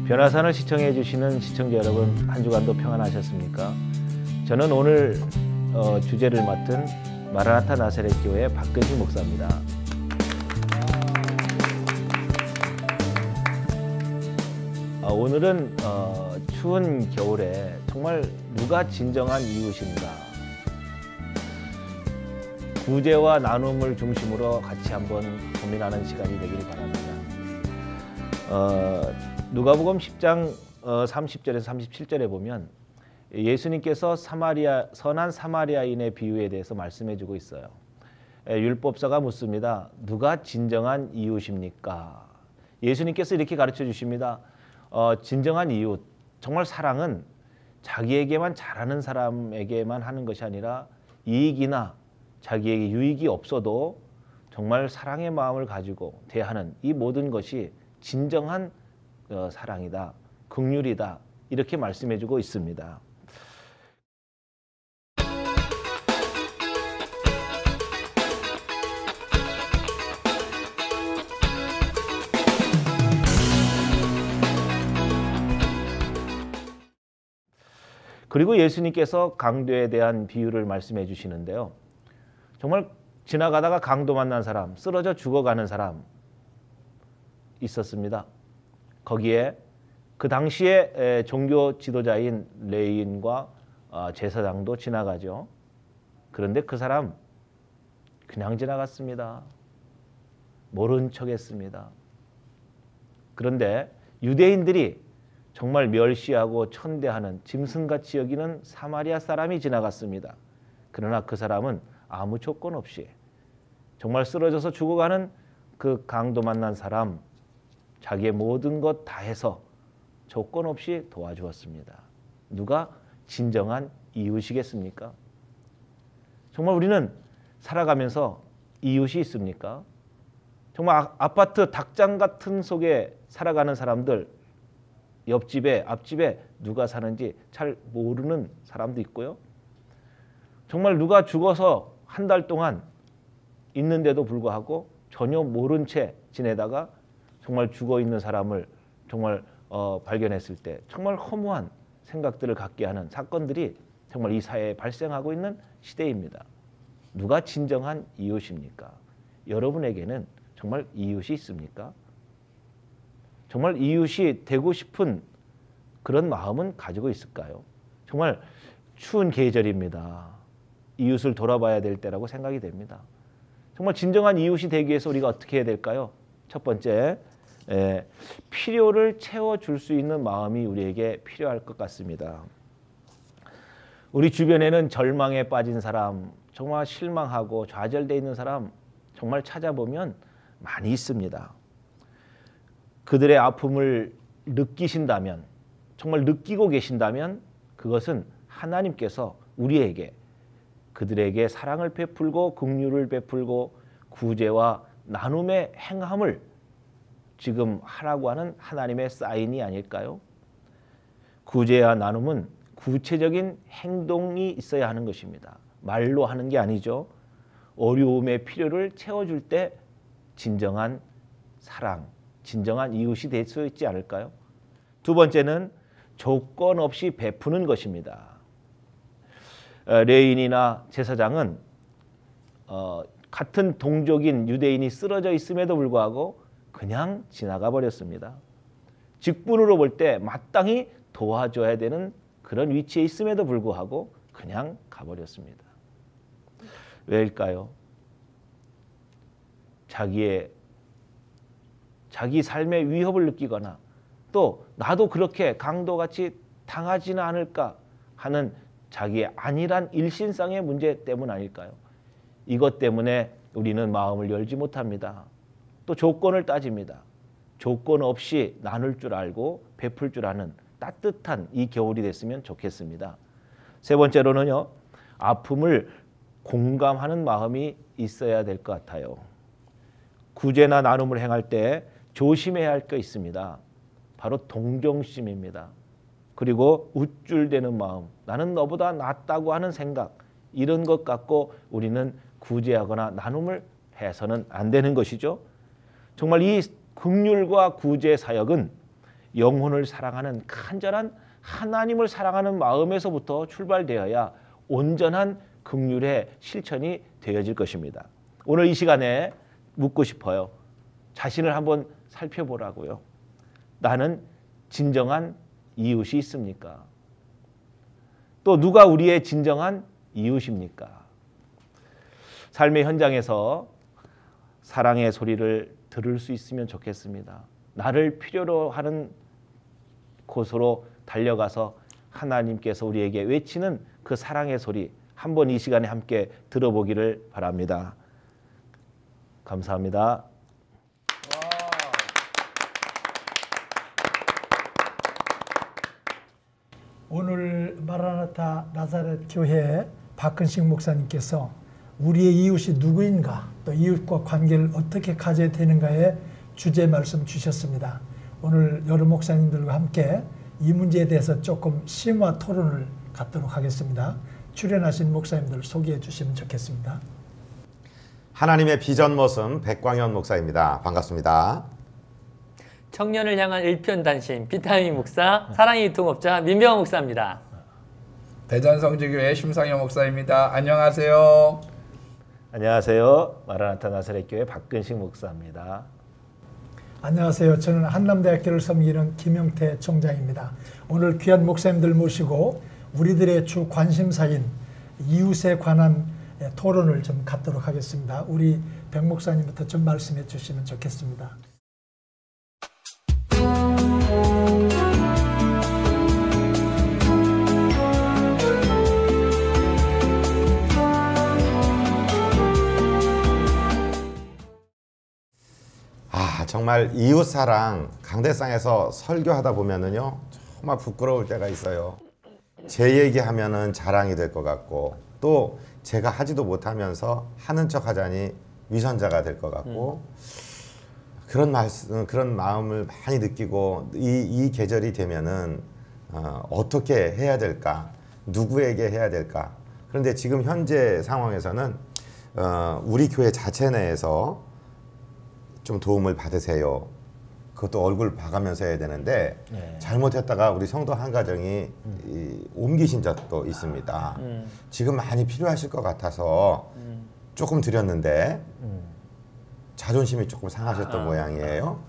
변화산을 시청해 주시는 시청자 여러분, 한 주간도 평안하셨습니까? 저는 오늘 주제를 맡은 마라나타 나사렛 교회 박근식 목사입니다. 오늘은 추운 겨울에 정말 누가 진정한 이웃인가, 구제와 나눔을 중심으로 같이 한번 고민하는 시간이 되길 바랍니다. 누가복음 10장 30절에서 37절에 보면 예수님께서 선한 사마리아인의 비유에 대해서 말씀해 주고 있어요. 율법사가 묻습니다. 누가 진정한 이웃입니까? 예수님께서 이렇게 가르쳐 주십니다. 진정한 이웃, 정말 사랑은 자기에게만 잘하는 사람에게만 하는 것이 아니라 이익이나 자기에게 유익이 없어도 정말 사랑의 마음을 가지고 대하는 이 모든 것이 진정한 사랑이다, 긍휼이다, 이렇게 말씀해주고 있습니다. 그리고 예수님께서 강도에 대한 비유를 말씀해 주시는데요. 정말 지나가다가 강도 만난 사람, 쓰러져 죽어가는 사람 있었습니다. 거기에 그 당시에 종교 지도자인 레위인과 제사장도 지나가죠. 그런데 그 사람 그냥 지나갔습니다. 모른 척했습니다. 그런데 유대인들이 정말 멸시하고 천대하는 짐승같이 여기는 사마리아 사람이 지나갔습니다. 그러나 그 사람은 아무 조건 없이 정말 쓰러져서 죽어가는 그 강도 만난 사람, 자기의 모든 것 다 해서 조건 없이 도와주었습니다. 누가 진정한 이웃이겠습니까? 정말 우리는 살아가면서 이웃이 있습니까? 정말 아파트 닭장 같은 속에 살아가는 사람들, 옆집에 앞집에 누가 사는지 잘 모르는 사람도 있고요. 정말 누가 죽어서 한 달 동안 있는데도 불구하고 전혀 모른 채 지내다가 정말 죽어있는 사람을 정말 발견했을 때 정말 허무한 생각들을 갖게 하는 사건들이 정말 이 사회에 발생하고 있는 시대입니다. 누가 진정한 이웃입니까? 여러분에게는 정말 이웃이 있습니까? 정말 이웃이 되고 싶은 그런 마음은 가지고 있을까요? 정말 추운 계절입니다. 이웃을 돌아봐야 될 때라고 생각이 됩니다. 정말 진정한 이웃이 되기 위해서 우리가 어떻게 해야 될까요? 첫 번째, 필요를 채워줄 수 있는 마음이 우리에게 필요할 것 같습니다. 우리 주변에는 절망에 빠진 사람, 정말 실망하고 좌절되어 있는 사람 정말 찾아보면 많이 있습니다. 그들의 아픔을 느끼신다면, 정말 느끼고 계신다면 그것은 하나님께서 우리에게 그들에게 사랑을 베풀고 긍휼을 베풀고 구제와 나눔의 행함을 지금 하라고 하는 하나님의 사인이 아닐까요? 구제와 나눔은 구체적인 행동이 있어야 하는 것입니다. 말로 하는 게 아니죠. 어려움의 필요를 채워줄 때 진정한 사랑, 진정한 이웃이 될 수 있지 않을까요? 두 번째는 조건 없이 베푸는 것입니다. 레위인이나 제사장은 같은 동족인 유대인이 쓰러져 있음에도 불구하고 그냥 지나가 버렸습니다. 직분으로 볼 때 마땅히 도와줘야 되는 그런 위치에 있음에도 불구하고 그냥 가버렸습니다. 왜일까요? 자기 삶의 위협을 느끼거나 또 나도 그렇게 강도같이 당하지는 않을까 하는 자기의 안일한 일신상의 문제 때문 아닐까요? 이것 때문에 우리는 마음을 열지 못합니다. 또 조건을 따집니다. 조건 없이 나눌 줄 알고 베풀 줄 아는 따뜻한 이 겨울이 됐으면 좋겠습니다. 세 번째로는요, 아픔을 공감하는 마음이 있어야 될 것 같아요. 구제나 나눔을 행할 때 조심해야 할 게 있습니다. 바로 동정심입니다. 그리고 우쭐대는 마음, 나는 너보다 낫다고 하는 생각, 이런 것 갖고 우리는 구제하거나 나눔을 해서는 안 되는 것이죠. 정말 이 긍휼과 구제 사역은 영혼을 사랑하는 간절한 하나님을 사랑하는 마음에서부터 출발되어야 온전한 긍휼의 실천이 되어질 것입니다. 오늘 이 시간에 묻고 싶어요. 자신을 한번 살펴보라고요. 나는 진정한 이웃이 있습니까? 또 누가 우리의 진정한 이웃입니까? 삶의 현장에서 사랑의 소리를 들을 수 있으면 좋겠습니다. 나를 필요로 하는 곳으로 달려가서 하나님께서 우리에게 외치는 그 사랑의 소리 한번 이 시간에 함께 들어보기를 바랍니다. 감사합니다. 오늘 마라나타 나사렛 교회 박근식 목사님께서 우리의 이웃이 누구인가, 또 이웃과 관계를 어떻게 가져야 되는가에 주제 말씀 주셨습니다. 오늘 여러 목사님들과 함께 이 문제에 대해서 조금 심화 토론을 갖도록 하겠습니다. 출연하신 목사님들 소개해 주시면 좋겠습니다. 하나님의 비전 모습 백광현 목사입니다. 반갑습니다. 청년을 향한 일편단심 비타민 목사, 사랑의 유통업자 민병호 목사입니다. 대전성지교회 심상영 목사입니다. 안녕하세요. 안녕하세요. 마라나타 나사렛 교회 박근식 목사입니다. 안녕하세요. 저는 한남대학교를 섬기는 김영태 총장입니다. 오늘 귀한 목사님들 모시고 우리들의 주 관심사인 이웃에 관한 토론을 좀 갖도록 하겠습니다. 우리 백 목사님부터 좀 말씀해 주시면 좋겠습니다. 정말 이웃사랑 강대상에서 설교하다 보면은요 정말 부끄러울 때가 있어요. 제 얘기하면은 자랑이 될 것 같고 또 제가 하지도 못하면서 하는 척 하자니 위선자가 될 것 같고 그런 마음을 많이 느끼고 이 계절이 되면은 어떻게 해야 될까, 누구에게 해야 될까. 그런데 지금 현재 상황에서는 우리 교회 자체 내에서 좀 도움을 받으세요. 그것도 얼굴 봐가면서 해야 되는데 잘못했다가 우리 성도 한 가정이 옮기신 적도 있습니다. 지금 많이 필요하실 것 같아서 조금 드렸는데 자존심이 조금 상하셨던 모양이에요.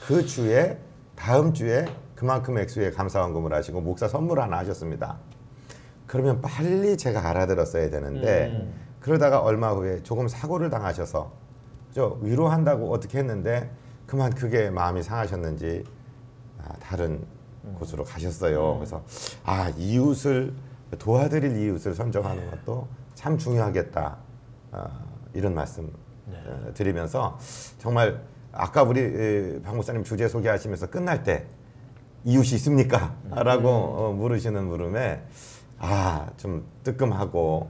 그 주에 다음 주에 그만큼 액수의 감사원금을 하시고 목사 선물 하나 하셨습니다. 그러면 빨리 제가 알아들었어야 되는데 그러다가 얼마 후에 조금 사고를 당하셔서 위로한다고 어떻게 했는데 그만 그게 마음이 상하셨는지 다른 곳으로 가셨어요. 그래서 이웃을 도와드릴 이웃을 선정하는 것도 참 중요하겠다. 이런 말씀 드리면서 정말 아까 우리 박 목사님 주제 소개하시면서 끝날 때 이웃이 있습니까? 라고 물으시는 물음에 좀 뜨끔하고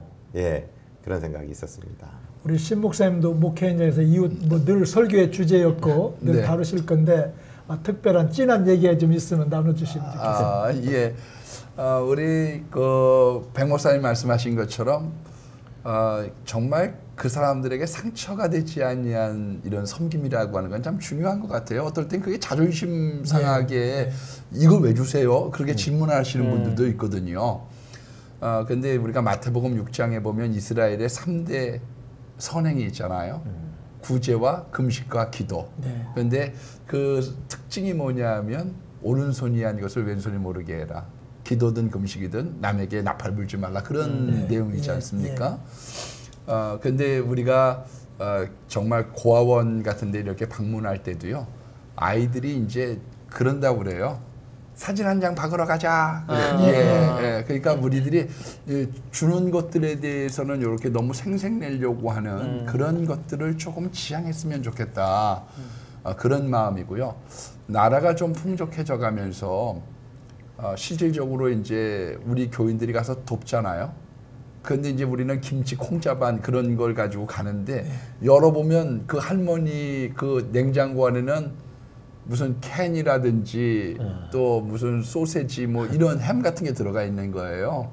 그런 생각이 있었습니다. 우리 신 목사님도 목회 현장에서 이웃 늘 설교의 주제였고 늘 다루실 건데 특별한 진한 얘기가 좀 있으면 나눠주시면 좋겠습니다. 예. 우리 그 백 목사님 말씀하신 것처럼 정말 그 사람들에게 상처가 되지 아니한 이런 섬김이라고 하는 건 참 중요한 것 같아요. 어떨 땐 그게 자존심 상하게 이걸 왜 주세요? 그렇게 질문하시는 분들도 있거든요. 근데 우리가 마태복음 6장에 보면 이스라엘의 3대 선행이 있잖아요. 구제와 금식과 기도. 그런데 그 특징이 뭐냐면 오른손이 한 것을 왼손이 모르게 해라. 기도든 금식이든 남에게 나팔 불지 말라. 그런 내용이지 않습니까? 근데 우리가 정말 고아원 같은 데 이렇게 방문할 때도요. 아이들이 이제 그런다고 그래요. 사진 한 장 박으러 가자. 그러니까 우리들이 주는 것들에 대해서는 이렇게 너무 생색내려고 하는 그런 것들을 조금 지양했으면 좋겠다. 그런 마음이고요. 나라가 좀 풍족해져 가면서 실질적으로 이제 우리 교인들이 가서 돕잖아요. 그런데 이제 우리는 김치 콩자반 그런 걸 가지고 가는데 열어보면 그 할머니 그 냉장고 안에는 무슨 캔이라든지 또 무슨 소세지 뭐 이런 햄 같은 게 들어가 있는 거예요.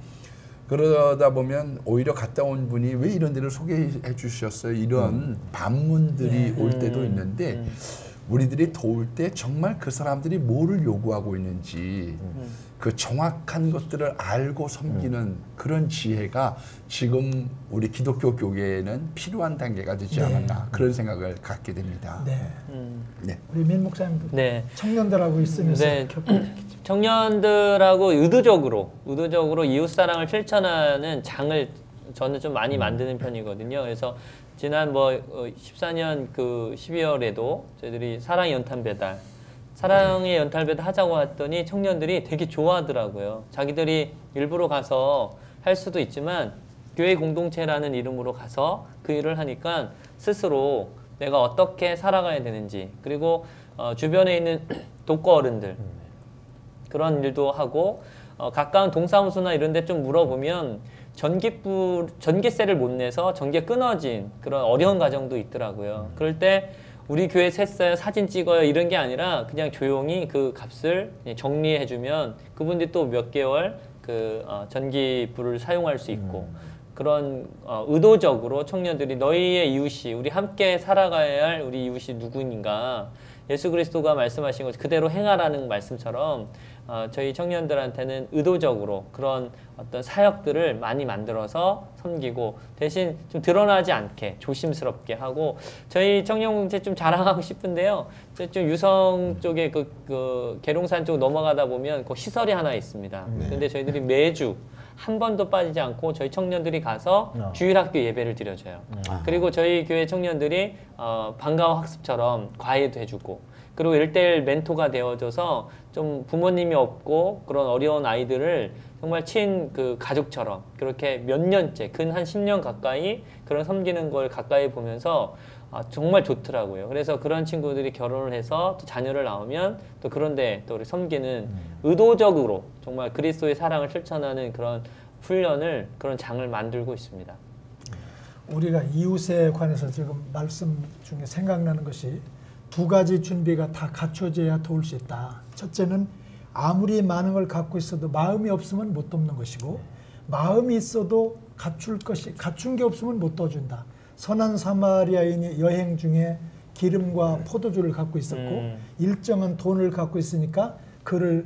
그러다 보면 오히려 갔다 온 분이 왜 이런 데를 소개해 주셨어요? 이런 반문들이 올 때도 있는데 우리들이 도울 때 정말 그 사람들이 뭐를 요구하고 있는지 그 정확한 것들을 알고 섬기는 그런 지혜가 지금 우리 기독교 교계에는 필요한 단계가 되지 않았나 그런 생각을 갖게 됩니다. 네. 네. 우리 민 목사님도 네. 청년들하고 있으면서 네. 청년들하고 의도적으로 이웃사랑을 실천하는 장을 저는 좀 많이 만드는 편이거든요. 그래서 지난 14년 그 12월에도 저희들이 사랑의 연탄 배달, 사랑의 연탄 배달 하자고 했더니 청년들이 되게 좋아하더라고요. 자기들이 일부러 가서 할 수도 있지만 교회 공동체라는 이름으로 가서 그 일을 하니까 스스로 내가 어떻게 살아가야 되는지, 그리고 주변에 있는 독거 어른들 그런 일도 하고, 가까운 동사무소나 이런 데 좀 물어보면 전기세를 못 내서 전기가 끊어진 그런 어려운 가정도 있더라고요. 그럴 때 우리 교회 샜어요, 사진 찍어요 이런 게 아니라 그냥 조용히 그 값을 정리해주면 그분들이 또 몇 개월 그 전기불을 사용할 수 있고, 그런 의도적으로 청년들이 너희의 이웃이, 우리 함께 살아가야 할 우리 이웃이 누구인가, 예수 그리스도가 말씀하신 것 그대로 행하라는 말씀처럼 저희 청년들한테는 의도적으로 그런 어떤 사역들을 많이 만들어서 섬기고, 대신 좀 드러나지 않게 조심스럽게 하고, 저희 청년공동체 좀 자랑하고 싶은데요. 좀 유성 쪽에 그 계룡산 쪽 넘어가다 보면 그 시설이 하나 있습니다. 근데 저희들이 매주 한 번도 빠지지 않고 저희 청년들이 가서 주일학교 예배를 드려줘요. 그리고 저희 교회 청년들이 방과후 학습처럼 과외도 해주고, 그리고 1:1 멘토가 되어줘서 좀 부모님이 없고 그런 어려운 아이들을 정말 그 가족처럼 그렇게 몇 년째, 근 한 10년 가까이 그런 섬기는 걸 가까이 보면서 정말 좋더라고요. 그래서 그런 친구들이 결혼을 해서 또 자녀를 낳으면 또 그런데 또 우리 섬기는 의도적으로 정말 그리스도의 사랑을 실천하는 그런 훈련을, 그런 장을 만들고 있습니다. 우리가 이웃에 관해서 지금 말씀 중에 생각나는 것이 두 가지 준비가 다 갖춰져야 도울 수 있다. 첫째는 아무리 많은 걸 갖고 있어도 마음이 없으면 못 돕는 것이고, 마음이 있어도 갖춘 게 없으면 못 도와준다. 선한 사마리아인이 여행 중에 기름과 포도주를 갖고 있었고 일정한 돈을 갖고 있으니까 그를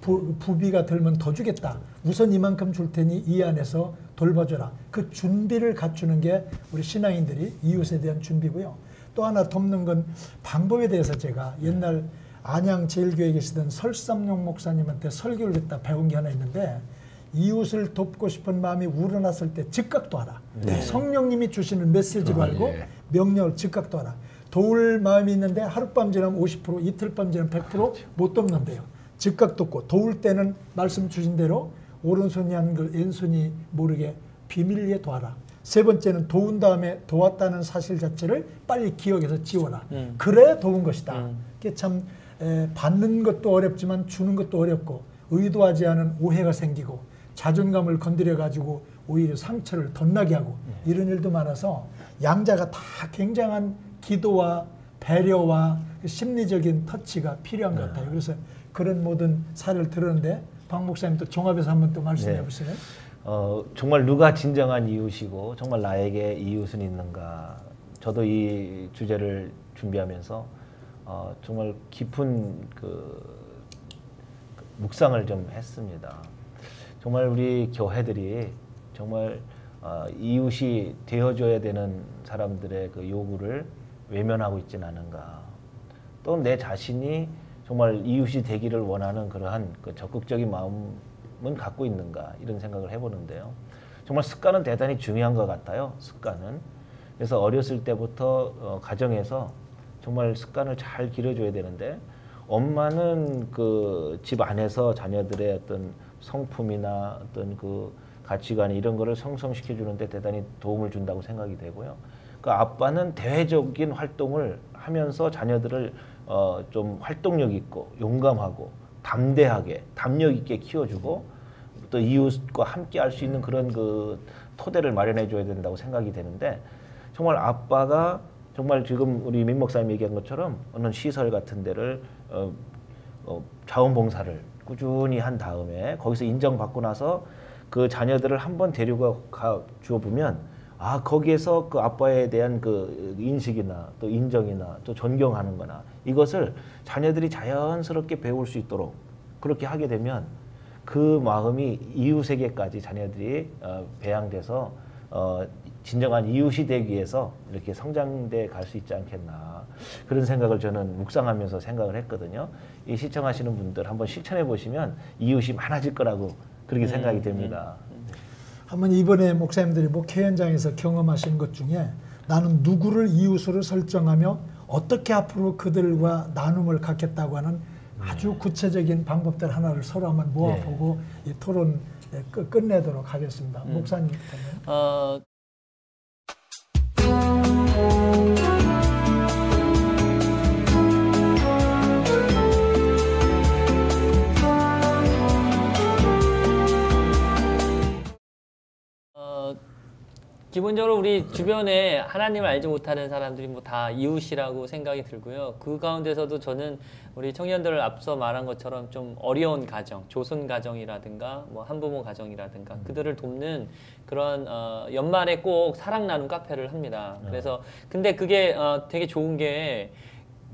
부비가 들면 더 주겠다. 우선 이만큼 줄 테니 이 안에서 돌봐줘라. 그 준비를 갖추는 게 우리 신앙인들이 이웃에 대한 준비고요. 또 하나 돕는 건 방법에 대해서 제가 옛날 안양 제일교회에 계시던 설삼용 목사님한테 설교를 듣다 배운 게 하나 있는데, 이웃을 돕고 싶은 마음이 우러났을 때 즉각 도와라. 성령님이 주시는 메시지로 알고 명령을 즉각 도와라. 도울 마음이 있는데 하룻밤 지나면 50%, 이틀밤 지나면 100% 못 돕는데요. 즉각 돕고, 도울 때는 말씀 주신 대로 오른손이 한 걸 왼손이 모르게 비밀리에 도와라. 세 번째는 도운 다음에 도왔다는 사실 자체를 빨리 기억해서 지워라. 그래 도운 것이다. 그게 참 받는 것도 어렵지만 주는 것도 어렵고, 의도하지 않은 오해가 생기고 자존감을 건드려 가지고 오히려 상처를 덧나게 하고 이런 일도 많아서 양자가 다 굉장한 기도와 배려와 심리적인 터치가 필요한 것 같아요. 그래서 그런 모든 사례를 들었는데 박 목사님도 종합해서 한번 또 말씀해 보시네요. 정말 누가 진정한 이웃이고 정말 나에게 이웃은 있는가. 저도 이 주제를 준비하면서 정말 깊은 묵상을 좀 했습니다. 정말 우리 교회들이 정말 이웃이 되어줘야 되는 사람들의 그 요구를 외면하고 있지는 않은가. 또 내 자신이 정말 이웃이 되기를 원하는 그러한 그 적극적인 마음은 갖고 있는가, 이런 생각을 해보는데요. 정말 습관은 대단히 중요한 것 같아요. 습관은. 그래서 어렸을 때부터 가정에서 정말 습관을 잘 기르줘야 되는데, 엄마는 그 집 안에서 자녀들의 어떤 성품이나 어떤 그 가치관 이런 거를 형성시켜 주는데 대단히 도움을 준다고 생각이 되고요. 그 아빠는 대외적인 활동을 하면서 자녀들을 좀 활동력 있고 용감하고 담대하게 담력 있게 키워주고 또 이웃과 함께 할 수 있는 그런 그 토대를 마련해 줘야 된다고 생각이 되는데, 정말 아빠가 정말 지금 우리 민 목사님 얘기한 것처럼 어느 시설 같은 데를 자원봉사를 꾸준히 한 다음에 거기서 인정받고 나서 그 자녀들을 한번 데리고 가 주어 보면 아 거기에서 그 아빠에 대한 그 인식이나 또 인정이나 또 존경하는 거나 이것을 자녀들이 자연스럽게 배울 수 있도록 그렇게 하게 되면 그 마음이 이웃에게까지 자녀들이 배양돼서 진정한 이웃이 되기 위해서 이렇게 성장돼 갈 수 있지 않겠나 그런 생각을 저는 묵상하면서 생각을 했거든요. 이 시청하시는 분들 한번 실천해 보시면 이웃이 많아질 거라고 그렇게 생각이 됩니다. 한번 이번에 목사님들이 목회 현장에서 경험하신 것 중에 나는 누구를 이웃으로 설정하며 어떻게 앞으로 그들과 나눔을 갖겠다고 하는 아주 구체적인 방법들 하나를 서로 한번 모아보고 이 토론 끝내도록 하겠습니다. 목사님부터는. 기본적으로 우리 주변에 하나님을 알지 못하는 사람들이 뭐 다 이웃이라고 생각이 들고요. 그 가운데서도 저는 우리 청년들을 앞서 말한 것처럼 좀 어려운 가정, 조선 가정이라든가 뭐 한부모 가정이라든가 그들을 돕는 그런 연말에 꼭 사랑 나눔 카페를 합니다. 그래서 근데 그게 되게 좋은 게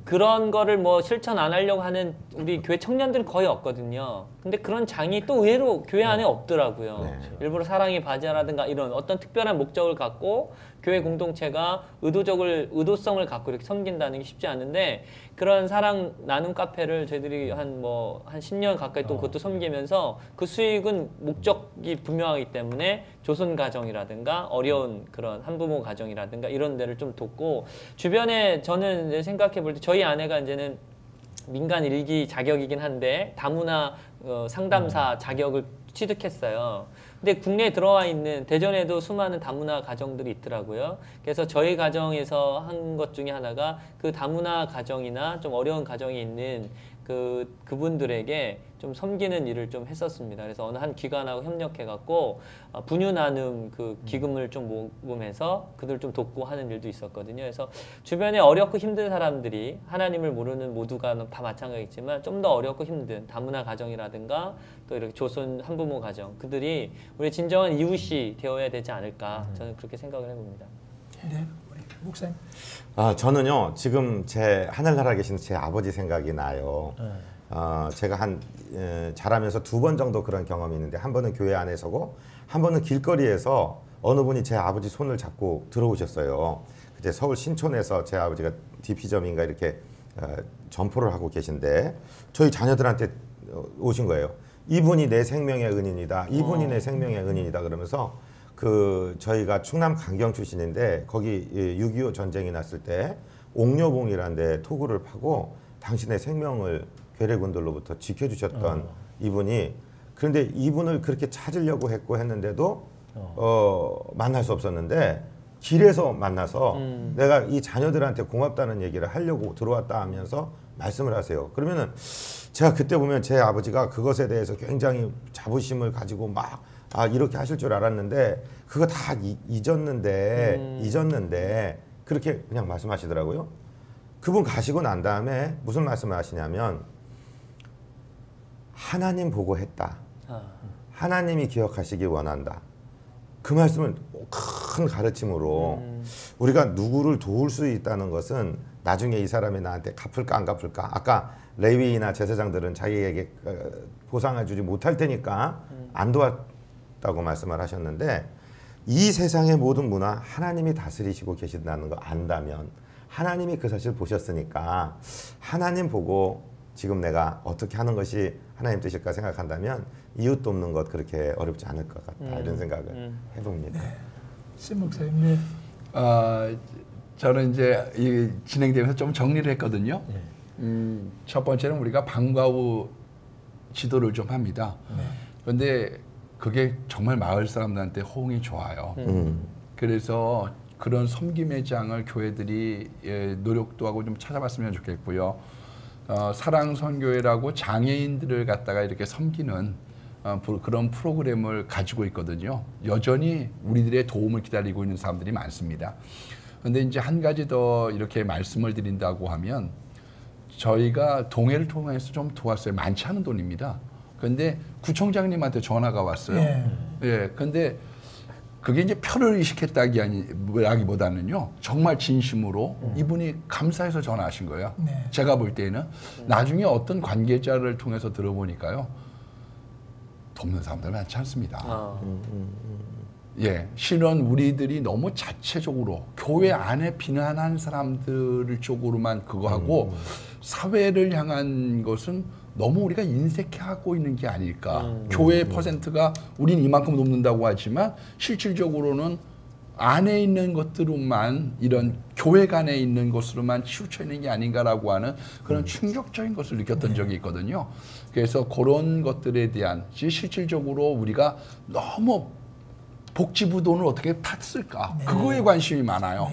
그런 거를 뭐 실천 안 하려고 하는 우리 교회 청년들은 거의 없거든요. 근데 그런 장이 또 의외로 교회 안에 없더라고요. 일부러 사랑의 바자라든가 이런 어떤 특별한 목적을 갖고 교회 공동체가 의도성을 갖고 이렇게 섬긴다는 게 쉽지 않은데 그런 사랑 나눔 카페를 저희들이 한 10년 가까이 또 그것도 섬기면서 그 수익은 목적이 분명하기 때문에 조선 가정이라든가 어려운 그런 한부모 가정이라든가 이런 데를 좀 돕고 주변에 저는 이제 생각해 볼 때 저희 아내가 이제는 민간 일기 자격이긴 한데 다문화 상담사 자격을 취득했어요. 근데 국내에 들어와 있는 대전에도 수많은 다문화 가정들이 있더라고요. 그래서 저희 가정에서 한 것 중에 하나가 그 다문화 가정이나 좀 어려운 가정이 있는 그분들에게 좀 섬기는 일을 좀 했었습니다. 그래서 어느 한 기관하고 협력해갖고 분유 나눔 그 기금을 좀 모금해서 그들 좀 돕고 하는 일도 있었거든요. 그래서 주변에 어렵고 힘든 사람들이 하나님을 모르는 모두가 다 마찬가지겠지만 좀 더 어렵고 힘든 다문화 가정이라든가 또 이렇게 조선 한부모 가정 그들이 우리 진정한 이웃이 되어야 되지 않을까 저는 그렇게 생각을 해봅니다. 네, 우리 목사님. 저는요 지금 제 하늘나라 계신 제 아버지 생각이 나요. 제가 자라면서 2번 정도 그런 경험이 있는데 한 번은 교회 안에서고 한 번은 길거리에서 어느 분이 제 아버지 손을 잡고 들어오셨어요. 그때 서울 신촌에서 제 아버지가 DP점인가 이렇게 점포를 하고 계신데 저희 자녀들한테 오신 거예요. 이분이 내 생명의 은인이다. 이분이 내 생명의 은인이다. 그러면서 저희가 충남 강경 출신인데 거기 6.25 전쟁이 났을 때 옥녀봉이라는 데 토구를 파고 당신의 생명을 괴뢰군들로부터 지켜주셨던 이분이 그런데 이분을 그렇게 찾으려고 했는데도 만날 수 없었는데 길에서 만나서 내가 이 자녀들한테 고맙다는 얘기를 하려고 들어왔다 하면서 말씀을 하세요. 그러면은 제가 그때 보면 제 아버지가 그것에 대해서 굉장히 자부심을 가지고 막 이렇게 하실 줄 알았는데 그거 다 잊었는데 그렇게 그냥 말씀하시더라고요. 그분 가시고 난 다음에 무슨 말씀을 하시냐면 하나님 보고 했다. 하나님이 기억하시기 원한다. 그 말씀은 큰 가르침으로 우리가 누구를 도울 수 있다는 것은 나중에 이 사람이 나한테 갚을까 안 갚을까. 아까 레위나 제사장들은 자기에게 보상해 주지 못할 테니까 안 도왔다고 말씀을 하셨는데 이 세상의 모든 문화 하나님이 다스리시고 계신다는 거 안다면 하나님이 그 사실 보셨으니까 하나님 보고 지금 내가 어떻게 하는 것이 하나님 뜻일까 생각한다면 이웃 돕는 것 그렇게 어렵지 않을 것 같다 이런 생각을 해봅니다. 네. 신 목사님. 저는 이제 진행되면서 좀 정리를 했거든요. 첫 번째는 우리가 방과 후 지도를 좀 합니다. 그런데 그게 정말 마을 사람들한테 호응이 좋아요. 그래서 그런 섬김의 장을 교회들이 노력도 하고 좀 찾아봤으면 좋겠고요. 사랑선교회라고 장애인들을 갖다가 이렇게 섬기는 그런 프로그램을 가지고 있거든요. 여전히 우리들의 도움을 기다리고 있는 사람들이 많습니다. 그런데 이제 한 가지 더 이렇게 말씀을 드린다고 하면 저희가 동해를 통해서 좀 도왔어요. 많지 않은 돈입니다. 근데 구청장님한테 전화가 왔어요. 예. 예. 근데 그게 이제 표를 의식했다기보다는요, 정말 진심으로 이분이 감사해서 전화하신 거예요. 네. 제가 볼 때는 나중에 어떤 관계자를 통해서 들어보니까요, 돕는 사람들 많지 않습니다. 예, 실은 우리들이 너무 자체적으로 교회 안에 비난한 사람들 쪽으로만 그거 하고 사회를 향한 것은 너무 우리가 인색해하고 있는 게 아닐까. 교회의 퍼센트가 우린 이만큼 높는다고 하지만 실질적으로는 안에 있는 것들로만 이런 교회 간에 있는 것으로만 치우쳐 있는 게 아닌가라고 하는 그런 충격적인 것을 느꼈던 적이 있거든요. 그래서 그런 것들에 대한 실질적으로 우리가 너무 복지부 돈을 어떻게 탔을까? 그거에 관심이 많아요.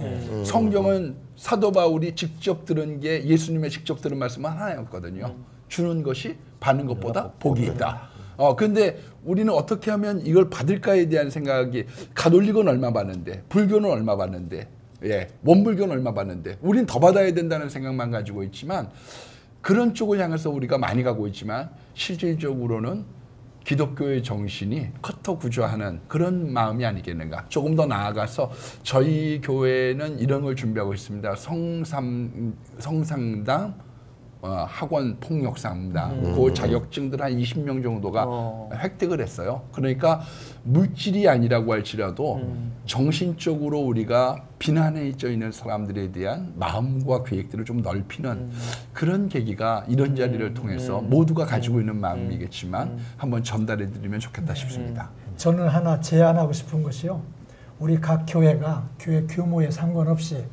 성경은 사도 바울이 직접 들은 게 예수님의 직접 들은 말씀은 하나였거든요. 주는 것이 받는 것보다 복이 있다. 근데 우리는 어떻게 하면 이걸 받을까에 대한 생각이, 가톨릭은 얼마 받는데, 불교는 얼마 받는데, 예, 원불교는 얼마 받는데, 우린 더 받아야 된다는 생각만 가지고 있지만, 그런 쪽을 향해서 우리가 많이 가고 있지만 실질적으로는 기독교의 정신이 커터 구조하는 그런 마음이 아니겠는가. 조금 더 나아가서 저희 교회는 이런 걸 준비하고 있습니다. 성상담, 학원 폭력 상담, 그 자격증들 한 20명 정도가 획득을 했어요. 그러니까 물질이 아니라고 할지라도 정신적으로 우리가 비난에 있는 사람들에 대한 마음과 계획들을 좀 넓히는 그런 계기가 이런 자리를 통해서 모두가 가지고 있는 마음이겠지만 한번 전달해 드리면 좋겠다 싶습니다. 저는 하나 제안하고 싶은 것이요. 우리 각 교회가 교회 규모에 상관없이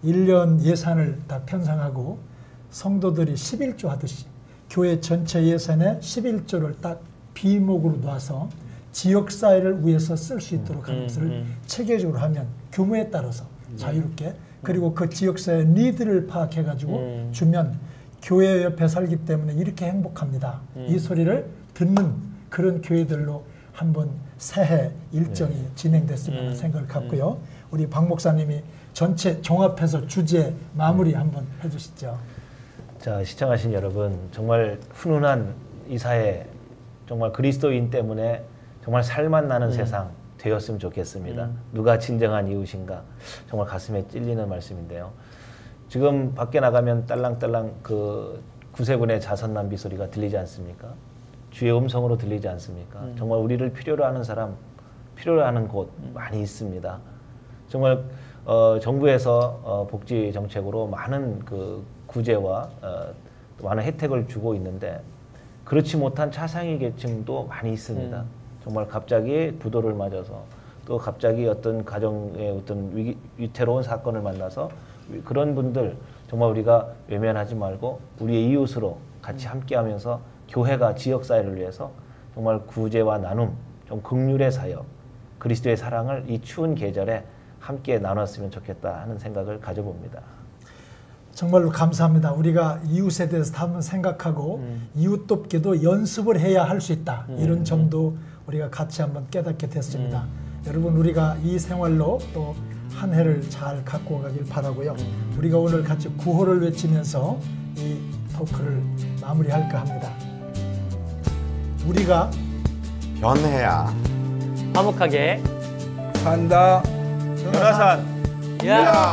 1년 예산을 다 편성하고 성도들이 11조 하듯이 교회 전체 예산에 11조를 딱 비목으로 놔서 지역사회를 위해서 쓸 수 있도록 하는 것을 체계적으로 하면 규모에 따라서 자유롭게, 그리고 그 지역사회 니드를 파악해가지고 주면 교회 옆에 살기 때문에 이렇게 행복합니다. 이 소리를 듣는 그런 교회들로 한번 새해 일정이 진행됐으면 하는 생각을 갖고요. 우리 박 목사님이 전체 종합해서 주제 마무리 한번 해주시죠. 자, 시청하신 여러분, 정말 훈훈한 이 사회, 정말 그리스도인 때문에 정말 살만 나는 세상 되었으면 좋겠습니다. 누가 진정한 이웃인가? 정말 가슴에 찔리는 말씀인데요. 지금 밖에 나가면 딸랑딸랑 그 구세군의 자선 낭비 소리가 들리지 않습니까? 주의 음성으로 들리지 않습니까? 정말 우리를 필요로 하는 사람, 필요로 하는 곳 많이 있습니다. 정말 정부에서 복지 정책으로 많은 그 구제와 많은 혜택을 주고 있는데 그렇지 못한 차상위 계층도 많이 있습니다. 정말 갑자기 부도를 맞아서 또 갑자기 어떤 가정의 어떤 위태로운 사건을 만나서 그런 분들 정말 우리가 외면하지 말고 우리의 이웃으로 같이 함께하면서 교회가 지역사회를 위해서 정말 구제와 나눔, 좀 긍휼의 사역, 그리스도의 사랑을 이 추운 계절에 함께 나눴으면 좋겠다 하는 생각을 가져봅니다. 정말로 감사합니다. 우리가 이웃에 대해서 한번 생각하고 이웃 돕기도 연습을 해야 할 수 있다. 이런 점도 우리가 같이 한번 깨닫게 됐습니다. 여러분, 우리가 이 생활로 또 한 해를 잘 갖고 가길 바라고요. 우리가 오늘 같이 구호를 외치면서 이 토크를 마무리할까 합니다. 우리가 변해야 화목하게 산다. 변화산 야. 야.